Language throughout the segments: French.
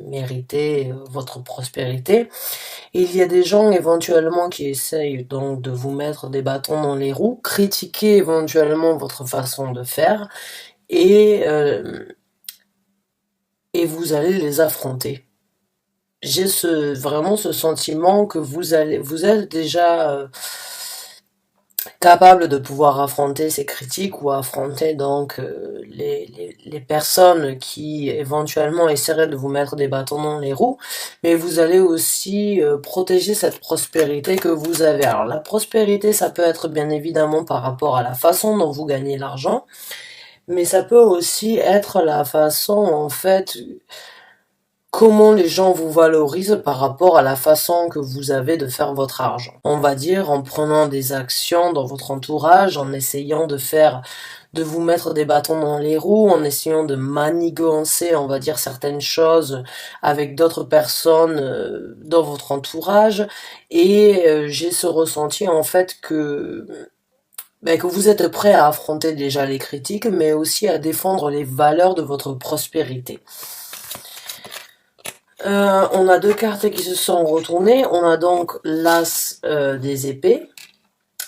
mériter votre prospérité. Il y a des gens éventuellement qui essayent donc de vous mettre des bâtons dans les roues, critiquer éventuellement votre façon de faire et vous allez les affronter. J'ai vraiment ce sentiment que vous êtes déjà capable de pouvoir affronter ces critiques ou affronter donc les personnes qui éventuellement essaieraient de vous mettre des bâtons dans les roues, mais vous allez aussi protéger cette prospérité que vous avez. Alors la prospérité, ça peut être bien évidemment par rapport à la façon dont vous gagnez l'argent, mais ça peut aussi être la façon en fait comment les gens vous valorisent par rapport à la façon que vous avez de faire votre argent. On va dire en prenant des actions dans votre entourage, en essayant de vous mettre des bâtons dans les roues, en essayant de manigancer, on va dire, certaines choses avec d'autres personnes dans votre entourage. Et j'ai ce ressenti en fait que vous êtes prêt à affronter déjà les critiques, mais aussi à défendre les valeurs de votre prospérité. On a deux cartes qui se sont retournées. On a donc l'As des épées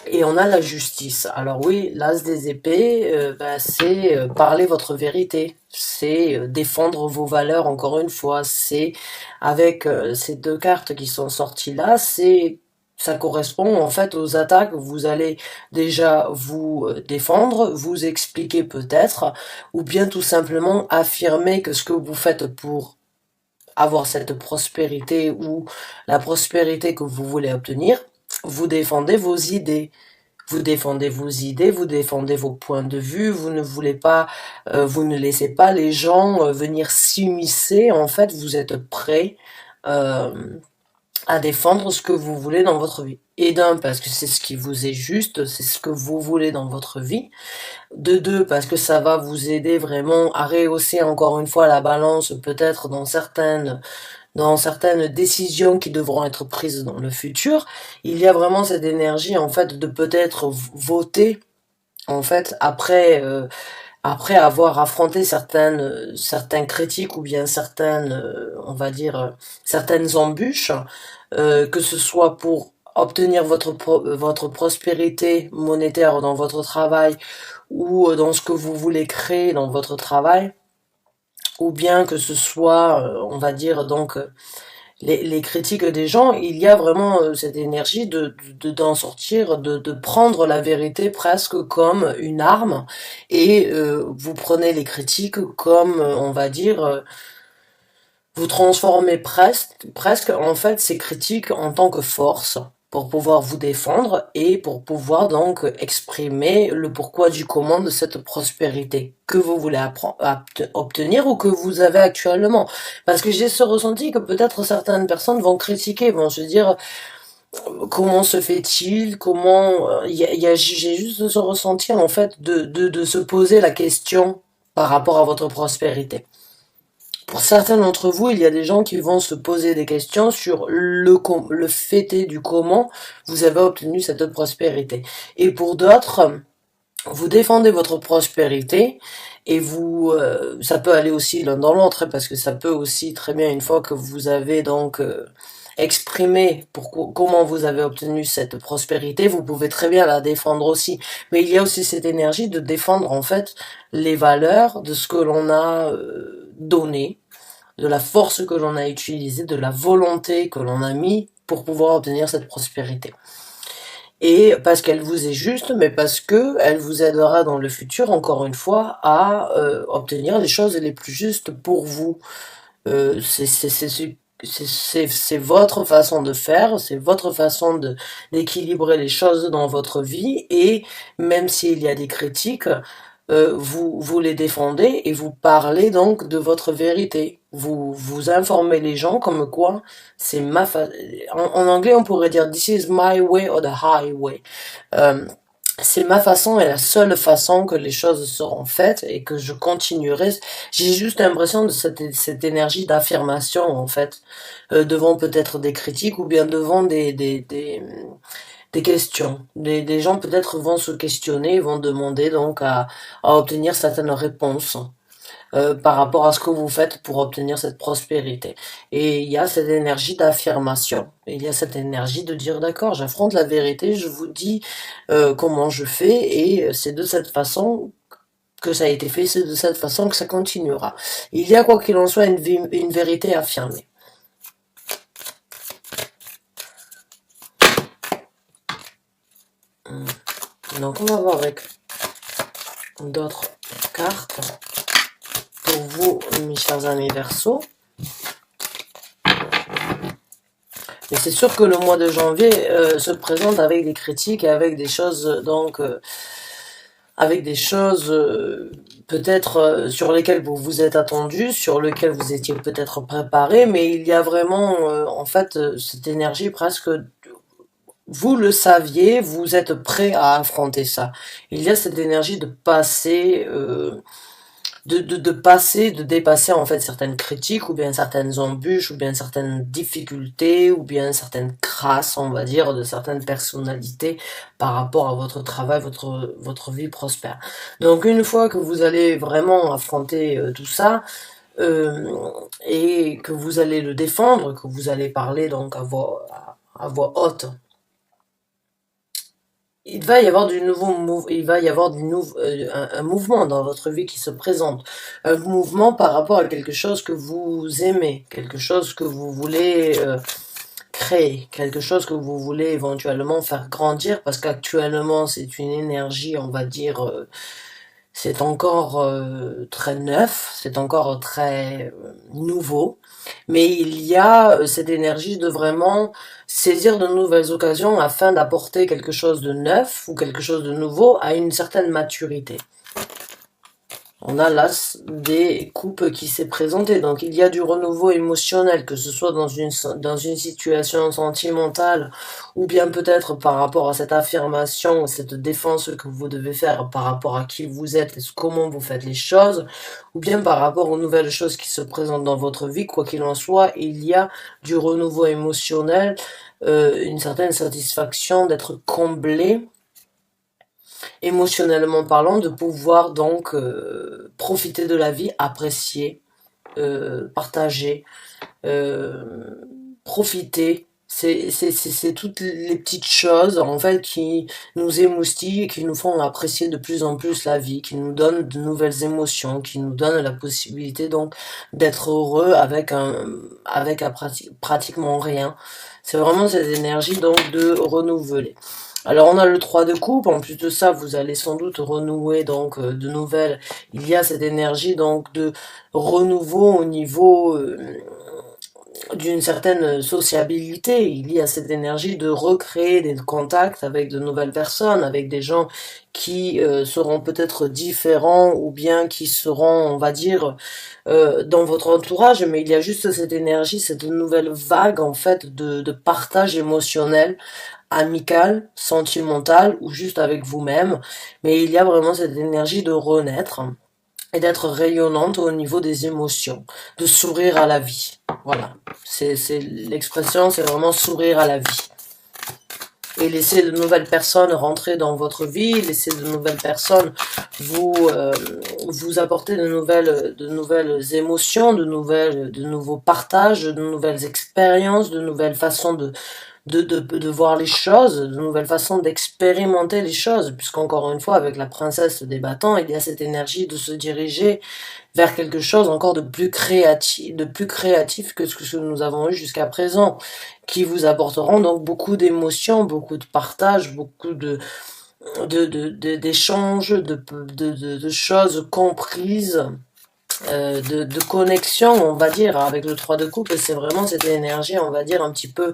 et on a la justice. Alors oui, l'As des épées, c'est parler votre vérité. C'est défendre vos valeurs encore une fois. C'est avec ces deux cartes qui sont sorties là, ça correspond en fait aux attaques. Vous allez déjà vous défendre, vous expliquer peut-être, ou bien tout simplement affirmer que ce que vous faites pour avoir cette prospérité ou la prospérité que vous voulez obtenir, vous défendez vos idées. Vous défendez vos idées, vous défendez vos points de vue, vous ne voulez pas, vous ne laissez pas les gens venir s'immiscer. En fait, vous êtes prêt euh, à défendre ce que vous voulez dans votre vie. Et d'un, parce que c'est ce qui vous est juste, c'est ce que vous voulez dans votre vie. De deux, parce que ça va vous aider vraiment à rehausser encore une fois la balance, peut-être dans certaines décisions qui devront être prises dans le futur. Il y a vraiment cette énergie, en fait, de peut-être voter, en fait, après avoir affronté certaines critiques ou bien on va dire, certaines embûches, que ce soit pour obtenir votre prospérité monétaire dans votre travail ou dans ce que vous voulez créer dans votre travail, ou bien que ce soit, on va dire, donc, les critiques des gens, il y a vraiment cette énergie d'en sortir, de prendre la vérité presque comme une arme, et vous prenez les critiques comme, on va dire, vous transformez presque en fait ces critiques en tant que force pour pouvoir vous défendre et pour pouvoir donc exprimer le pourquoi du comment de cette prospérité que vous voulez obtenir ou que vous avez actuellement. Parce que j'ai ce ressenti que peut-être certaines personnes vont critiquer, vont se dire comment se fait-il, j'ai juste ce ressenti en fait de se poser la question par rapport à votre prospérité. Pour certains d'entre vous, il y a des gens qui vont se poser des questions sur le fait et du comment vous avez obtenu cette prospérité. Et pour d'autres, vous défendez votre prospérité et ça peut aller aussi l'un dans l'autre, hein, parce que ça peut aussi très bien, une fois que vous avez donc exprimé comment vous avez obtenu cette prospérité, vous pouvez très bien la défendre aussi. Mais il y a aussi cette énergie de défendre en fait les valeurs de ce que l'on a donné, de la force que l'on a utilisée, de la volonté que l'on a mis pour pouvoir obtenir cette prospérité. Et parce qu'elle vous est juste, mais parce que elle vous aidera dans le futur, encore une fois, à obtenir les choses les plus justes pour vous. C'est votre façon de faire, c'est votre façon d'équilibrer les choses dans votre vie, et même s'il y a des critiques, vous les défendez et vous parlez donc de votre vérité. Vous informez les gens comme quoi c'est en anglais on pourrait dire this is my way or the highway. Euh, c'est ma façon et la seule façon que les choses seront faites et que je continuerai. J'ai juste l'impression de cette énergie d'affirmation en fait, devant peut-être des critiques ou bien devant des questions. Des gens peut-être vont se questionner, vont demander donc à obtenir certaines réponses. par rapport à ce que vous faites pour obtenir cette prospérité. Et il y a cette énergie d'affirmation. Il y a cette énergie de dire d'accord, j'affronte la vérité, je vous dis comment je fais et c'est de cette façon que ça a été fait, c'est de cette façon que ça continuera. Il y a quoi qu'il en soit une vérité affirmée. Donc on va voir avec d'autres cartes pour vous, mes chers amis Verseau. Mais c'est sûr que le mois de janvier se présente avec des critiques et avec des choses, donc, avec des choses peut-être sur lesquelles vous vous êtes attendu, sur lesquelles vous étiez peut-être préparé, mais il y a vraiment, en fait, cette énergie presque, vous le saviez, vous êtes prêt à affronter ça. Il y a cette énergie de passer, de dépasser en fait certaines critiques, ou bien certaines embûches, ou bien certaines difficultés, ou bien certaines crasses, on va dire, de certaines personnalités par rapport à votre travail, votre vie prospère. Donc une fois que vous allez vraiment affronter tout ça, et que vous allez le défendre, que vous allez parler donc à voix haute, il va y avoir il va y avoir un mouvement dans votre vie qui se présente. Un mouvement par rapport à quelque chose que vous aimez, quelque chose que vous voulez créer, quelque chose que vous voulez éventuellement faire grandir, parce qu'actuellement c'est une énergie, on va dire, c'est encore très neuf, c'est encore très nouveau, mais il y a cette énergie de vraiment saisir de nouvelles occasions afin d'apporter quelque chose de neuf ou quelque chose de nouveau à une certaine maturité. On a l'as des coupes qui s'est présenté, donc il y a du renouveau émotionnel, que ce soit dans une situation sentimentale, ou bien peut-être par rapport à cette affirmation, cette défense que vous devez faire par rapport à qui vous êtes et comment vous faites les choses, ou bien par rapport aux nouvelles choses qui se présentent dans votre vie. Quoi qu'il en soit, il y a du renouveau émotionnel, une certaine satisfaction d'être comblé émotionnellement parlant, de pouvoir donc profiter de la vie, apprécier, partager, euh, profiter. C'est toutes les petites choses en fait qui nous émoustillent et qui nous font apprécier de plus en plus la vie, qui nous donnent de nouvelles émotions, qui nous donnent la possibilité donc d'être heureux avec pratiquement rien. C'est vraiment cette énergie donc de renouveler. Alors on a le 3 de coupe, en plus de ça vous allez sans doute renouer donc de nouvelles, il y a cette énergie donc de renouveau au niveau d'une certaine sociabilité, il y a cette énergie de recréer des contacts avec de nouvelles personnes, avec des gens qui seront peut-être différents ou bien qui seront, on va dire, dans votre entourage, mais il y a juste cette énergie, cette nouvelle vague en fait de partage émotionnel, amical, sentimental ou juste avec vous-même, mais il y a vraiment cette énergie de renaître et d'être rayonnante au niveau des émotions, de sourire à la vie. Voilà, c'est l'expression, c'est vraiment sourire à la vie. Et laisser de nouvelles personnes rentrer dans votre vie, laisser de nouvelles personnes vous apporter de nouvelles émotions, de nouveaux partages, de nouvelles expériences, de nouvelles façons de voir les choses, de nouvelles façons d'expérimenter les choses, puisqu'encore une fois, avec la princesse des bâtons, il y a cette énergie de se diriger vers quelque chose encore de plus créatif que ce que nous avons eu jusqu'à présent, qui vous apporteront donc beaucoup d'émotions, beaucoup de partage, beaucoup d'échanges, de choses comprises, de connexion, on va dire, avec le 3 de coupe, et c'est vraiment cette énergie, on va dire, un petit peu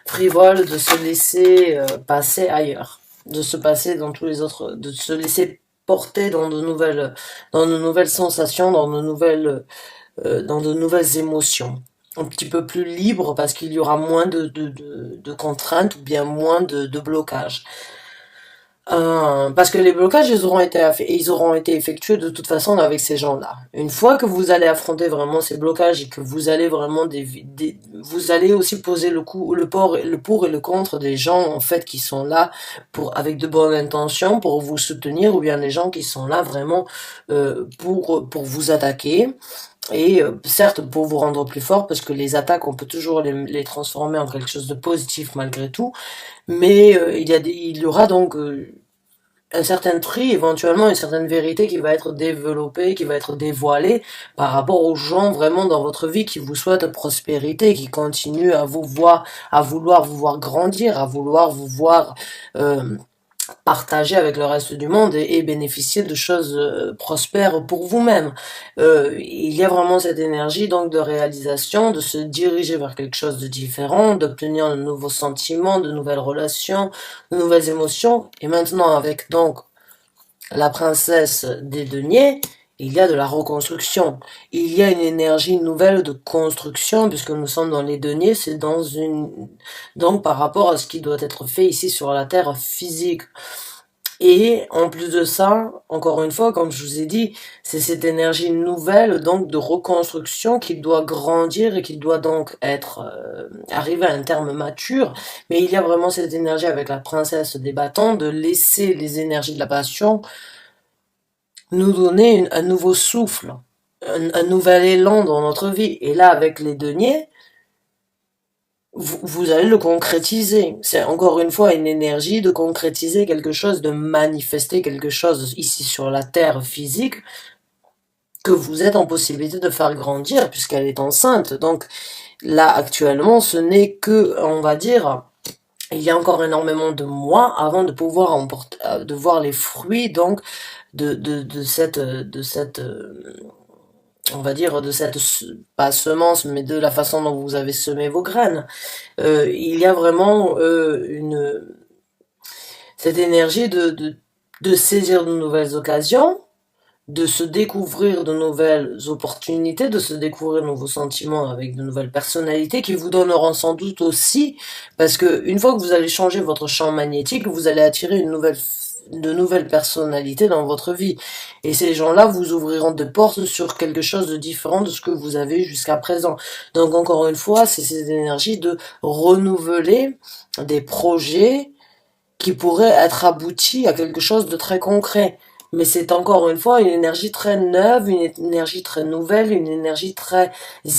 frivole de se laisser passer ailleurs, de se passer dans tous les autres, de se laisser porter dans de nouvelles sensations, dans de nouvelles émotions. Un petit peu plus libre parce qu'il y aura moins de contraintes ou bien moins de blocages. Parce que les blocages, ils auront été effectués de toute façon avec ces gens-là. Une fois que vous allez affronter vraiment ces blocages et que vous allez vraiment vous allez aussi poser le pour et le contre des gens, en fait, qui sont là avec de bonnes intentions pour vous soutenir, ou bien les gens qui sont là vraiment, pour vous attaquer. Et certes, pour vous rendre plus fort, parce que les attaques, on peut toujours les transformer en quelque chose de positif malgré tout. Mais il y aura donc un certain tri, éventuellement une certaine vérité qui va être développée, qui va être dévoilée par rapport aux gens vraiment dans votre vie qui vous souhaitent prospérité, qui continuent à vouloir vous voir grandir, à vouloir vous voir euh, partager avec le reste du monde et bénéficier de choses prospères pour vous-même. Il y a vraiment cette énergie donc de réalisation, de se diriger vers quelque chose de différent, d'obtenir de nouveaux sentiments, de nouvelles relations, de nouvelles émotions. Et maintenant avec donc la princesse des deniers, il y a de la reconstruction. Il y a une énergie nouvelle de construction, puisque nous sommes dans les deniers, c'est donc par rapport à ce qui doit être fait ici sur la terre physique. Et en plus de ça, encore une fois, comme je vous ai dit, c'est cette énergie nouvelle, donc de reconstruction qui doit grandir et qui doit donc être arriver à un terme mature. Mais il y a vraiment cette énergie avec la princesse des bâtons de laisser les énergies de la passion nous donner un nouveau souffle, un nouvel élan dans notre vie. Et là, avec les deniers, vous allez le concrétiser. C'est encore une fois une énergie de concrétiser quelque chose, de manifester quelque chose ici sur la terre physique que vous êtes en possibilité de faire grandir puisqu'elle est enceinte. Donc là, actuellement, ce n'est que, on va dire, il y a encore énormément de mois avant de pouvoir de voir les fruits donc de cette on va dire de cette pas semence mais de la façon dont vous avez semé vos graines. Il y a vraiment cette énergie de saisir de nouvelles occasions, de se découvrir de nouvelles opportunités, de se découvrir de nouveaux sentiments avec de nouvelles personnalités qui vous donneront sans doute aussi, parce que une fois que vous allez changer votre champ magnétique, vous allez attirer de nouvelles personnalités dans votre vie. Et ces gens-là vous ouvriront des portes sur quelque chose de différent de ce que vous avez jusqu'à présent. Donc encore une fois, c'est cette énergie de renouveler des projets qui pourrait être abouti à quelque chose de très concret. Mais c'est encore une fois une énergie très neuve, une énergie très nouvelle, une énergie très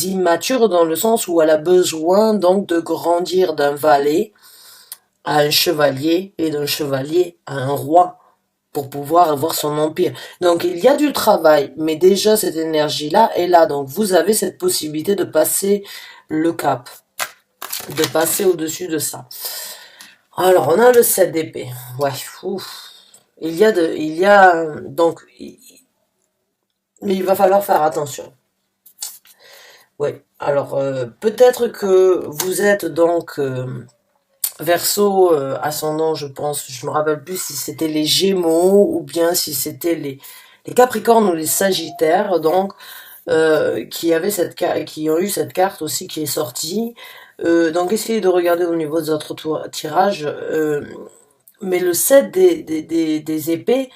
immature dans le sens où elle a besoin donc de grandir d'un valet à un chevalier et d'un chevalier à un roi pour pouvoir avoir son empire. Donc il y a du travail, mais déjà cette énergie-là est là. Donc vous avez cette possibilité de passer le cap, de passer au-dessus de ça. Alors, on a le 7 d'épée. Ouais, ouf. Donc, mais il va falloir faire attention. Ouais. Alors, peut-être que vous êtes donc Verseau ascendant, je pense. Je me rappelle plus si c'était les Gémeaux ou bien si c'était les Capricornes ou les Sagittaires. Donc, qui ont eu cette carte aussi qui est sortie. Donc, essayez de regarder au niveau de votre tirage. Mais le 7 des épées,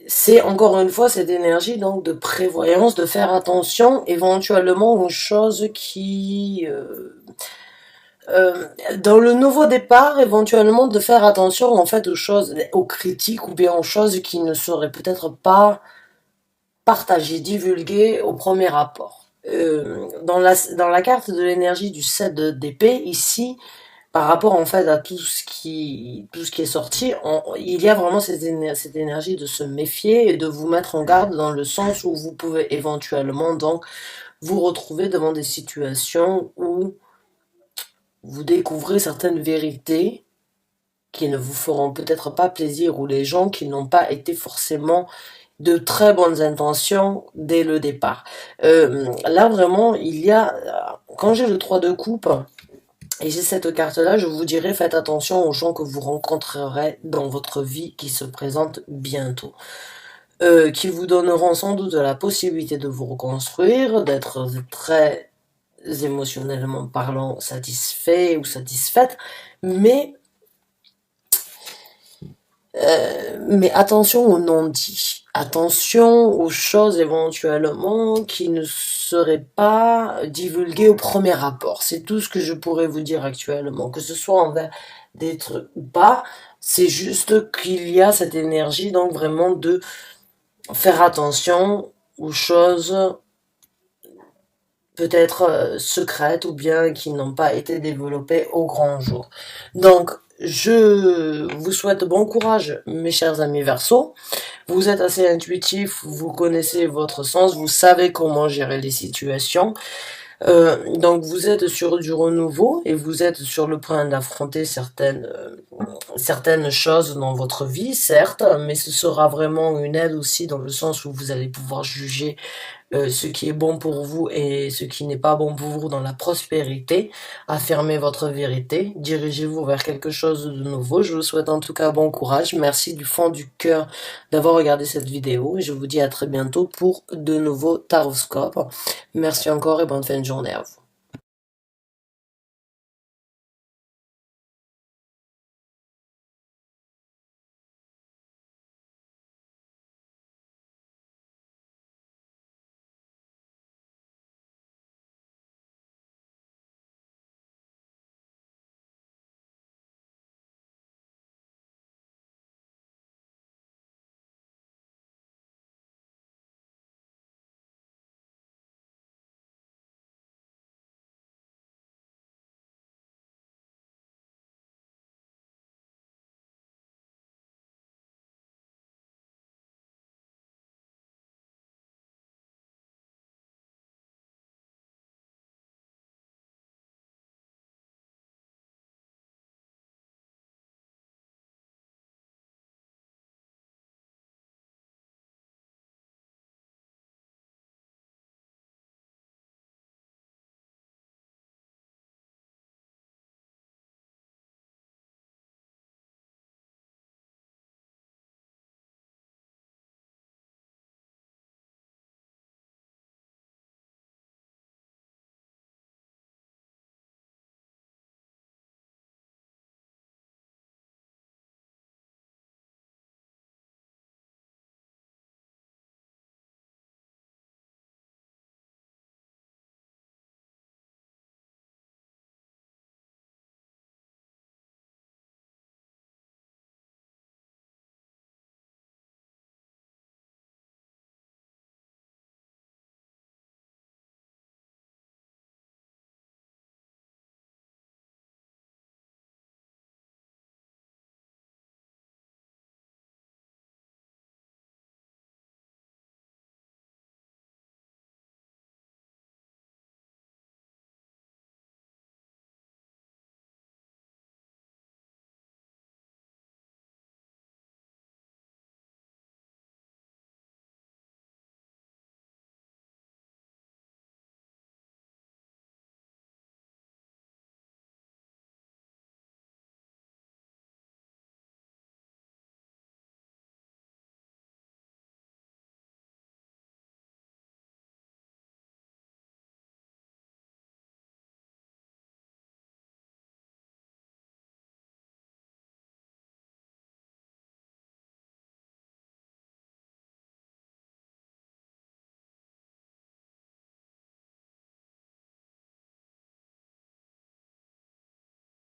c'est encore une fois cette énergie donc de prévoyance, de faire attention éventuellement aux choses dans le nouveau départ, éventuellement de faire attention en fait aux choses, aux critiques ou bien aux choses qui ne seraient peut-être pas partagées, divulguées au premier rapport. Dans la carte de l'énergie du 7 d'épée, ici, par rapport en fait à tout ce qui est sorti, il y a vraiment cette énergie de se méfier et de vous mettre en garde dans le sens où vous pouvez éventuellement donc vous retrouver devant des situations où vous découvrez certaines vérités qui ne vous feront peut-être pas plaisir ou les gens qui n'ont pas été forcément de très bonnes intentions dès le départ. Là vraiment, quand j'ai le 3 de coupe, et j'ai cette carte-là, je vous dirais, faites attention aux gens que vous rencontrerez dans votre vie qui se présentent bientôt. Qui vous donneront sans doute la possibilité de vous reconstruire, d'être très émotionnellement parlant satisfait ou satisfaite, mais Mais attention aux non-dits. Attention aux choses éventuellement qui ne seraient pas divulguées au premier rapport. C'est tout ce que je pourrais vous dire actuellement. Que ce soit envers des trucs ou pas, c'est juste qu'il y a cette énergie, donc vraiment de faire attention aux choses peut-être secrètes ou bien qui n'ont pas été développées au grand jour. Donc, je vous souhaite bon courage, mes chers amis Verseau. Vous êtes assez intuitif, vous connaissez votre sens, vous savez comment gérer les situations. Donc vous êtes sur du renouveau et vous êtes sur le point d'affronter certaines choses dans votre vie, certes, mais ce sera vraiment une aide aussi dans le sens où vous allez pouvoir juger ce qui est bon pour vous et ce qui n'est pas bon pour vous dans la prospérité. Affirmez votre vérité, dirigez-vous vers quelque chose de nouveau. Je vous souhaite en tout cas bon courage. Merci du fond du cœur d'avoir regardé cette vidéo et je vous dis à très bientôt pour de nouveaux taroscopes. Merci encore et bonne fin de journée à vous.